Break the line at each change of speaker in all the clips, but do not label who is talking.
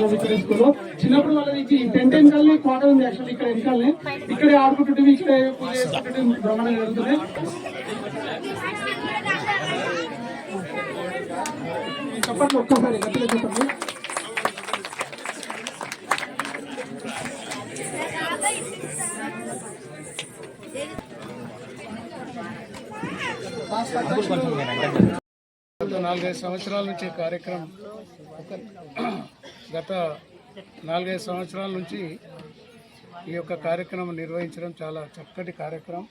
చదువుకున్నాం ఇక్కడ స్కూల్లో. చిన్నప్పుడు వాళ్ళకి 10 కల్ని క్వార్టర్ ఉంది యాక్చువల్లీ ఇక్కడ వెనకాలనే. ఇక్కడే ఆడుకుంటుంటే ఇక్కడే పూజ చేసుకుంటుంటే బ్రహ్మాండంగా జరుగుతుంది. చెప్పండి ఒక్కసారి గట్టిగా చెప్పండి.
గత 4-5 సంవత్సరాల నుంచి కార్యక్రమం గత 4-5 సంవత్సరాల నుంచి ఈ యొక్క కార్యక్రమం నిర్వహించడం చాలా చక్కటి కార్యక్రమం.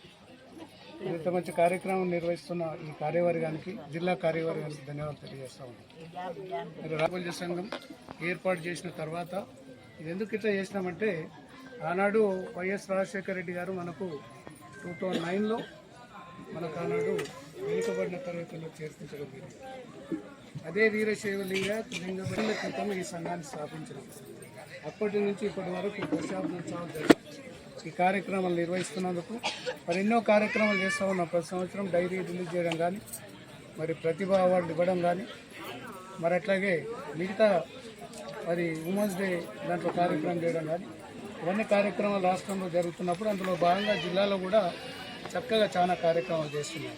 ఇంత మంచి కార్యక్రమం నిర్వహిస్తున్న ఈ కార్యవర్గానికి, జిల్లా కార్యవర్గానికి ధన్యవాదాలు తెలియజేస్తా ఉన్నాం. మరి రాబోయే సంఘం ఏర్పాటు చేసిన తర్వాత ఇది ఎందుకు ఇట్లా చేసినామంటే, ఆనాడు వైఎస్ రాజశేఖర రెడ్డి గారు మనకు 2009లో మనకు ఆనాడు వెనుకబడిన తరగతుల్లో చేర్పించడం జరిగింది. అదే వీరశైవ లింగబడిన క్రితం ఈ సంఘాన్ని స్థాపించడం. అప్పటి నుంచి ఇప్పటి వరకు దశాబ్దోత్సవాలు జరిగింది. ఈ కార్యక్రమాలు నిర్వహిస్తున్నందుకు మరి ఎన్నో కార్యక్రమాలు చేస్తూ ఉన్నాం. ప్రతి సంవత్సరం డైరీ రిలీజ్ చేయడం కానీ, మరి ప్రతిభ అవార్డు ఇవ్వడం కానీ, మరి అట్లాగే మిగతా మరి ఉమెన్స్ డే దాంట్లో కార్యక్రమం చేయడం కానీ, ఇవన్నీ కార్యక్రమాలు రాష్ట్రంలో జరుగుతున్నప్పుడు అందులో భాగంగా జిల్లాలో కూడా చక్కగా చాలా కార్యక్రమాలు చేస్తున్నాం.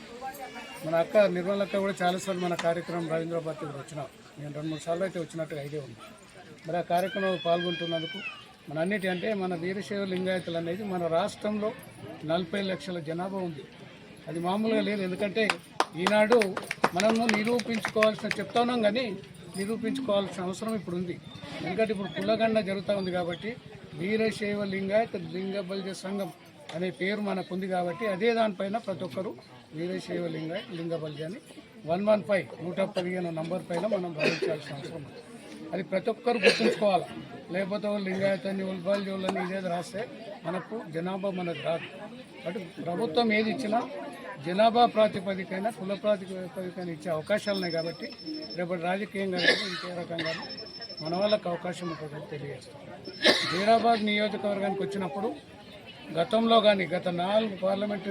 మన అక్క నిర్మలక్క కూడా చాలాసార్లు మన కార్యక్రమం రవీంద్రబాద్ వచ్చినాం. నేను 2-3 సార్లు అయితే వచ్చినట్టుగా ఐడియా ఉంది. మరి ఆ కార్యక్రమంలో పాల్గొంటున్నందుకు మన అంటే మన వీరశైవ లింగాయతులు అనేది మన రాష్ట్రంలో 40 లక్షల జనాభా ఉంది. అది మామూలుగా లేదు. ఎందుకంటే ఈనాడు మనము చెప్తా ఉన్నాం కానీ నిరూపించుకోవాల్సిన అవసరం ఇప్పుడు ఉంది. ఎందుకంటే ఇప్పుడు కులగండ జరుగుతూ ఉంది కాబట్టి వీరశైవ లింగాయత లింగబల్జ సంఘం అనే పేరు మనకు ఉంది కాబట్టి అదే దానిపైన ప్రతి ఒక్కరు వీరశైవ లింగబల్జ అని 115 నంబర్ పైన మనం భావించాల్సిన అవసరం ఉంది. అది ప్రతి ఒక్కరు గుర్తుంచుకోవాలి. లేకపోతే లింగాయతాన్ని ఉల్బాల్జోళ్ళని ఇదేది రాస్తే మనకు జనాభా మనకు రాదు. అటు ప్రభుత్వం ఏది ఇచ్చినా జనాభా ప్రాతిపదికైనా కుల ప్రాతిపదికైనా ఇచ్చే అవకాశాలు ఉన్నాయి కాబట్టి రేపటి రాజకీయంగా ఇంకే రకంగా మన వాళ్ళకు అవకాశం ఉంటుందని తెలియజేస్తాం. హైదరాబాద్ నియోజకవర్గానికి వచ్చినప్పుడు గతంలో కానీ గత 4 పార్లమెంటు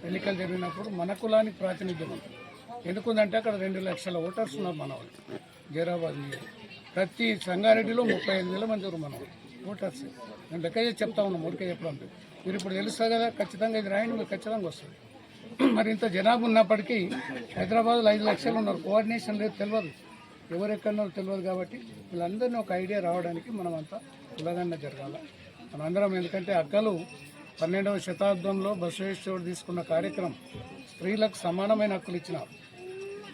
ఎన్నికలు జరిగినప్పుడు మన కులానికి ప్రాతినిధ్యం ఉంది. ఎందుకుందంటే అక్కడ 2 లక్షల ఓటర్స్ ఉన్నారు మన వాళ్ళు. హైదరాబాద్ ప్రతి సంగారెడ్డిలో 35,000 మంది మన ఓటర్స్. నేను లెక్క చేసి చెప్తా ఉన్నాను, ఊరికే చెప్పడం. మీరు ఇప్పుడు తెలుస్తుంది కదా, ఖచ్చితంగా ఇది రాయండి, మీరు ఖచ్చితంగా వస్తుంది. మరి ఇంత జనాభా ఉన్నప్పటికీ హైదరాబాద్లో 5 లక్షలు ఉన్నారు. కోఆర్డినేషన్ లేదు, తెలియదు, ఎవరెక్కడో తెలియదు. కాబట్టి వీళ్ళందరినీ ఒక ఐడియా రావడానికి మనమంతా కులగండ జరగాల మనందరం. ఎందుకంటే అక్కలు 12వ శతాబ్దంలో బసవేశ్వరుడు తీసుకున్న కార్యక్రమం స్త్రీలకు సమానమైన హక్కులు ఇచ్చినారు.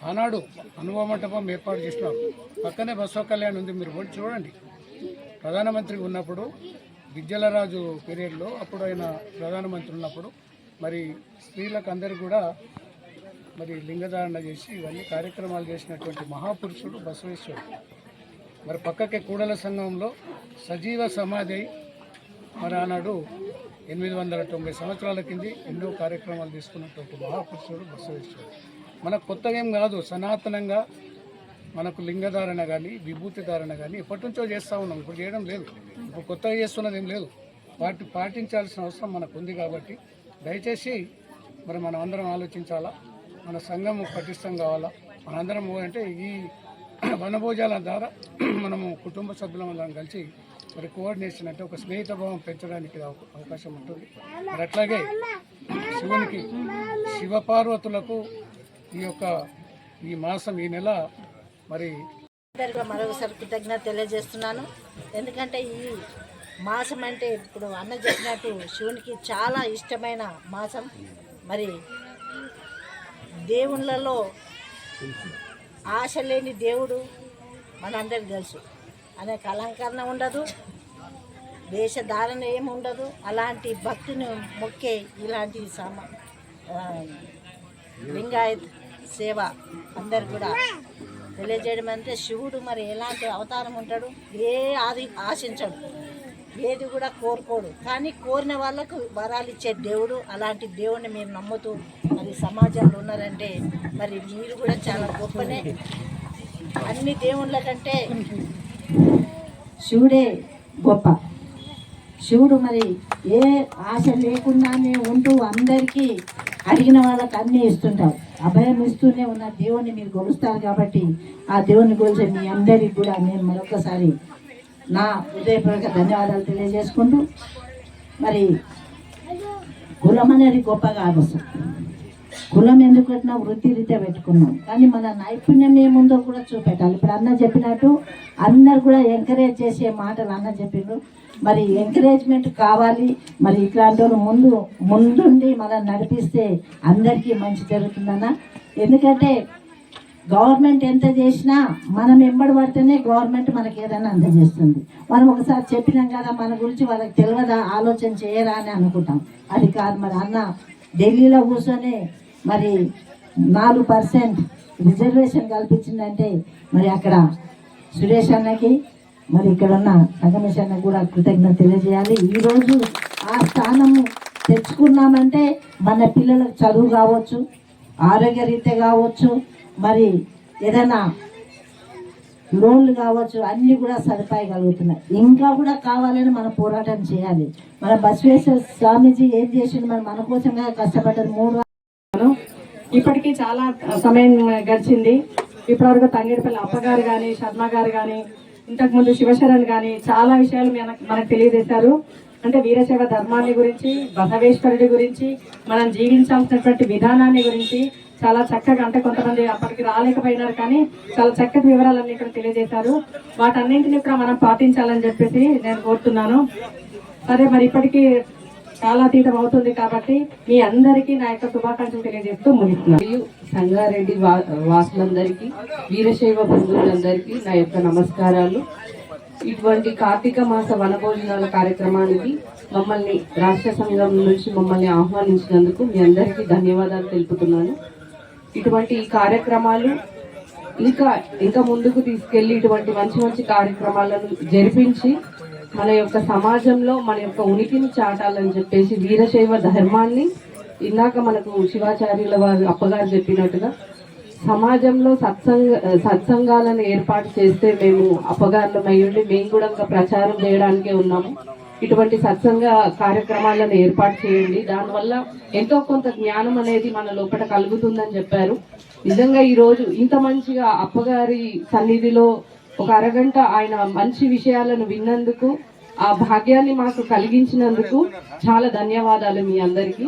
ఆనాడు అనుభవ మంటపం ఏర్పాటు చేసినారు. పక్కనే బసవ కళ్యాణ్ ఉంది, మీరు పోయి చూడండి. ప్రధానమంత్రి ఉన్నప్పుడు గిజ్జలరాజు పీరియడ్లో అప్పుడు ఆయన ప్రధానమంత్రి ఉన్నప్పుడు మరి స్త్రీలకు అందరికీ కూడా మరి లింగధారణ చేసి ఇవన్నీ కార్యక్రమాలు చేసినటువంటి మహాపురుషుడు బసవేశ్వరుడు. మరి పక్కకే కూడల సంఘంలో సజీవ సమాధి మరి ఆనాడు 890 సంవత్సరాల కింద ఎన్నో కార్యక్రమాలు తీసుకున్నటువంటి మహాపురుషుడు బసవేశ్వరుడు. మనకు కొత్తగా ఏం కాదు, సనాతనంగా మనకు లింగధారణ కానీ విభూతి ధారణ కానీ ఎప్పటి నుంచో చేస్తూ ఉన్నాం. ఇప్పుడు చేయడం లేదు, ఇప్పుడు కొత్తగా చేస్తున్నది ఏం లేదు. పాటించాల్సిన అవసరం మనకు ఉంది. కాబట్టి దయచేసి మరి మనం అందరం ఆలోచించాలా. మన సంఘం పటిష్టం కావాలా. మనందరం అంటే ఈ వనభోజాల ద్వారా మనము కుటుంబ సభ్యులందరం కలిసి మరి కోఆర్డినేషన్ అంటే ఒక స్నేహిత భావం పెంచడానికి అవకాశం ఉంటుంది. మరి అట్లాగే శివునికి శివపార్వతులకు ఈ మాసం ఈ నెల మరి
మరొకసారి కృతజ్ఞత తెలియజేస్తున్నాను. ఎందుకంటే ఈ మాసం అంటే ఇప్పుడు అన్న చెప్పినట్టు శివునికి చాలా ఇష్టమైన మాసం. మరి దేవుళ్ళలో ఆశ లేని దేవుడు మనందరికి తెలుసు. అనేక అలంకరణ ఉండదు, వేషధారణ ఏమి ఉండదు. అలాంటి భక్తిని మొక్కే ఇలాంటి లింగాయత్ సేవ అందరు కూడా తెలియజేయడం. అంటే శివుడు మరి ఎలాంటి అవతారం ఉంటాడు, ఆశించడు, ఏది కూడా కోరుకోడు. కానీ కోరిన వాళ్ళకు వరాలు ఇచ్చే దేవుడు. అలాంటి దేవుడిని మీరు నమ్ముతూ మరి సమాజంలో ఉన్నారంటే మరి మీరు కూడా చాలా గొప్పనే. అన్ని దేవుళ్ళ కంటే శివుడే గొప్ప. శివుడు మరి ఏ ఆశ లేకుండానే ఉంటూ అందరికీ అడిగిన వాళ్ళకి అన్నీ ఇస్తుంటారు. అభయం ఇస్తూనే ఉన్న దేవుణ్ణి మీరు కొలుస్తారు. కాబట్టి ఆ దేవుని గురించి మీ అందరికి కూడా నేను మరొకసారి నా హృదయపూర్వక ధన్యవాదాలు తెలియజేసుకుంటూ, మరి కులం అనేది గొప్ప కాదు అసలు. కులం ఎందుకు పెట్టినా వృత్తిరీత్యా పెట్టుకున్నాం, కానీ మన నైపుణ్యం ఏముందో కూడా చూపెట్టాలి. ఇప్పుడు అన్న చెప్పినట్టు అందరు కూడా ఎంకరేజ్ చేసే మాటలు అన్న చెప్పిండ్రు. మరి ఎంకరేజ్మెంట్ కావాలి. మరి ఇట్లాంటి వాళ్ళు ముందుండి మనం నడిపిస్తే అందరికీ మంచి జరుగుతుందన్న. ఎందుకంటే గవర్నమెంట్ ఎంత చేసినా మనం ఎంబడి పడితేనే గవర్నమెంట్ మనకి ఏదైనా అందజేస్తుంది. మనం ఒకసారి చెప్పినాం కదా మన గురించి వాళ్ళకి తెలియదా, ఆలోచన చేయరా అని అనుకుంటాం. అది కాదు. మరి అన్న ఢిల్లీలో కూర్చొని మరి 4% రిజర్వేషన్ కల్పించిందంటే మరి అక్కడ సురేష్ అన్నకి, మరి ఇక్కడ ఉన్న రమేష్ అన్నకి కూడా కృతజ్ఞత తెలియజేయాలి. ఈరోజు ఆ స్థానము తెచ్చుకున్నామంటే మన పిల్లలకు చదువు కావచ్చు, ఆరోగ్యరీత్యా కావచ్చు, మరి ఏదైనా లోన్లు కావచ్చు, అన్నీ కూడా సదుపాయగలుగుతున్నాయి. ఇంకా కూడా కావాలని మనం పోరాటం చేయాలి. మన బసవేశ్వర స్వామీజీ ఏం చేసిండు, మన కోసంగా కష్టపడ్డారు. 3
ఇప్పటికీ చాలా సమయం గడిచింది. ఇప్పటివరకు తంగేడిపల్లి అప్పగారు కానీ, శర్మ గారు కానీ, ఇంతకుముందు శివశరణ్ కానీ చాలా విషయాలు మనకు తెలియజేశారు. అంటే వీరశైవ ధర్మాన్ని గురించి, బసవేశ్వరుడి గురించి, మనం జీవించాల్సినటువంటి విధానాన్ని గురించి చాలా చక్కగా, అంటే కొంతమంది అప్పటికి రాలేకపోయినారు కానీ చాలా చక్కటి వివరాలన్నీ ఇక్కడ తెలియజేశారు. వాటన్నింటినీ కూడా మనం పాటించాలని చెప్పేసి నేను కోరుతున్నాను. సరే, మరి ఇప్పటికీ చాలా అతీతం అవుతుంది కాబట్టి మీ అందరికీ నా యొక్క శుభాకాంక్షలు తెలియజేస్తూ ముగిస్తున్నాను.
సంగారెడ్డి వాసులందరికీ, వీరశైవ బంధువులందరికీ నా యొక్క నమస్కారాలు. ఇటువంటి కార్తీక మాస వనభోజనాల కార్యక్రమానికి మమ్మల్ని రాష్ట్ర సంఘం నుంచి మమ్మల్ని ఆహ్వానించినందుకు మీ అందరికీ ధన్యవాదాలు తెలుపుతున్నాను. ఇటువంటి కార్యక్రమాలు ఇంకా ముందుకు తీసుకెళ్లి ఇటువంటి మంచి మంచి కార్యక్రమాలను జరిపించి మన యొక్క సమాజంలో మన యొక్క ఉనికిని చాటాలని చెప్పేసి వీరశైవ ధర్మాన్ని, ఇందాక మనకు శివాచార్యుల వారు అప్పగారు చెప్పినట్టుగా సమాజంలో సత్సంగాలను ఏర్పాటు చేస్తే మేము అప్పగారులమయ్యండి మేము కూడా ఇంకా ప్రచారం చేయడానికే ఉన్నాము. ఇటువంటి సత్సంగ కార్యక్రమాలను ఏర్పాటు చేయండి, దానివల్ల ఎంతో కొంత జ్ఞానం అనేది మన లోపల కలుగుతుందని చెప్పారు. నిజంగా ఈ రోజు ఇంత మంచిగా అప్పగారి సన్నిధిలో ఒక అరగంట ఆయన మంచి విషయాలను విన్నందుకు, ఆ భాగ్యాన్ని మాకు కలిగించినందుకు చాలా ధన్యవాదాలు మీ అందరికీ.